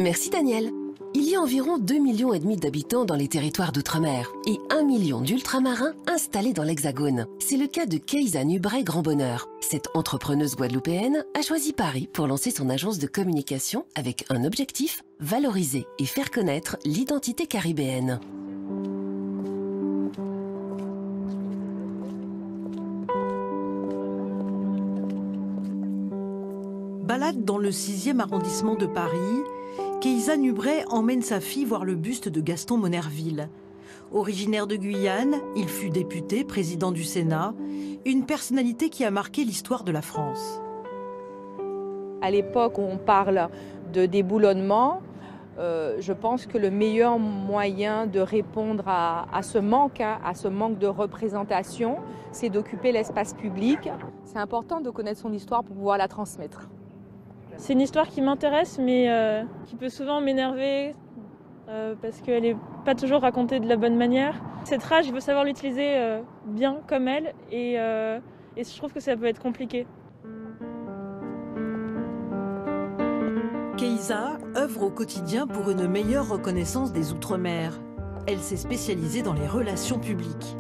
Merci Daniel. Il y a environ 2,5 millions d'habitants dans les territoires d'outre-mer et 1 million d'ultramarins installés dans l'Hexagone. C'est le cas de Keiza Nubret Grand Bonheur. Cette entrepreneuse guadeloupéenne a choisi Paris pour lancer son agence de communication avec un objectif, valoriser et faire connaître l'identité caribéenne. Balade dans le 6e arrondissement de Paris, Keiza Nubret emmène sa fille voir le buste de Gaston Monnerville. Originaire de Guyane, il fut député, président du Sénat, une personnalité qui a marqué l'histoire de la France. À l'époque où on parle de déboulonnement, je pense que le meilleur moyen de répondre à ce manque de représentation, c'est d'occuper l'espace public. C'est important de connaître son histoire pour pouvoir la transmettre. C'est une histoire qui m'intéresse, mais qui peut souvent m'énerver parce qu'elle n'est pas toujours racontée de la bonne manière. Cette rage, il faut savoir l'utiliser bien comme elle, et je trouve que ça peut être compliqué. Keiza œuvre au quotidien pour une meilleure reconnaissance des Outre-mer. Elle s'est spécialisée dans les relations publiques.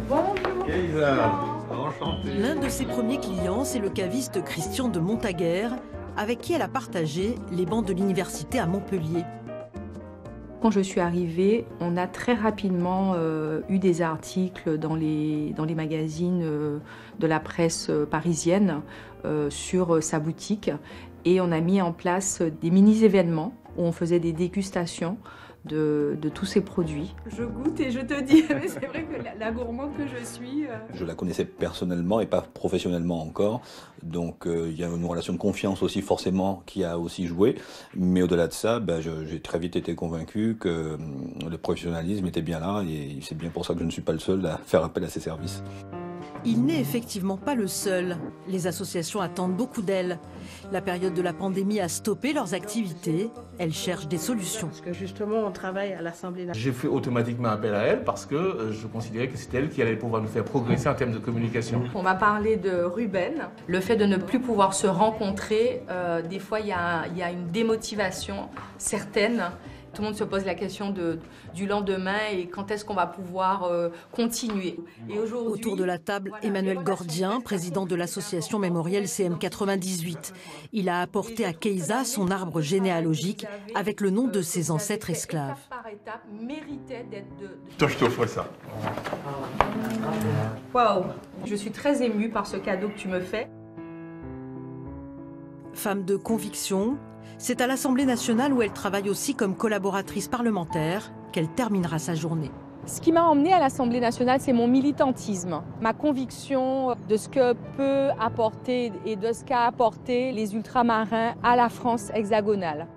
Bonjour Keiza. L'un de ses premiers clients, c'est le caviste Christian de Montaguer, avec qui elle a partagé les bancs de l'université à Montpellier. Quand je suis arrivée, on a très rapidement eu des articles dans les magazines de la presse parisienne sur sa boutique, et on a mis en place des mini-événements où on faisait des dégustations de tous ces produits. Je goûte et je te dis, mais c'est vrai que la gourmande que je suis... Je la connaissais personnellement et pas professionnellement encore, donc il y a une relation de confiance aussi forcément qui a aussi joué, mais au-delà de ça, j'ai très vite été convaincu que le professionnalisme était bien là, et c'est bien pour ça que je ne suis pas le seul à faire appel à ses services. Il n'est effectivement pas le seul. Les associations attendent beaucoup d'elle. La période de la pandémie a stoppé leurs activités. Elles cherchent des solutions. Parce que justement, on travaille à l'Assemblée nationale. J'ai fait automatiquement appel à elle parce que je considérais que c'était elle qui allait pouvoir nous faire progresser en termes de communication. On m'a parlé de Ruben. Le fait de ne plus pouvoir se rencontrer, des fois il y a une démotivation certaine. Tout le monde se pose la question du lendemain et quand est-ce qu'on va pouvoir continuer. Et autour de la table, Emmanuel Gordien, président de l'association mémorielle CM98. Il a apporté à Keiza son arbre généalogique avec le nom de ses ancêtres esclaves. Toi, je t'offre ça. Waouh! Je suis très émue par ce cadeau que tu me fais. Femme de conviction, c'est à l'Assemblée nationale où elle travaille aussi comme collaboratrice parlementaire qu'elle terminera sa journée. Ce qui m'a emmenée à l'Assemblée nationale, c'est mon militantisme, ma conviction de ce que peut apporter et de ce qu'a apporté les ultramarins à la France hexagonale.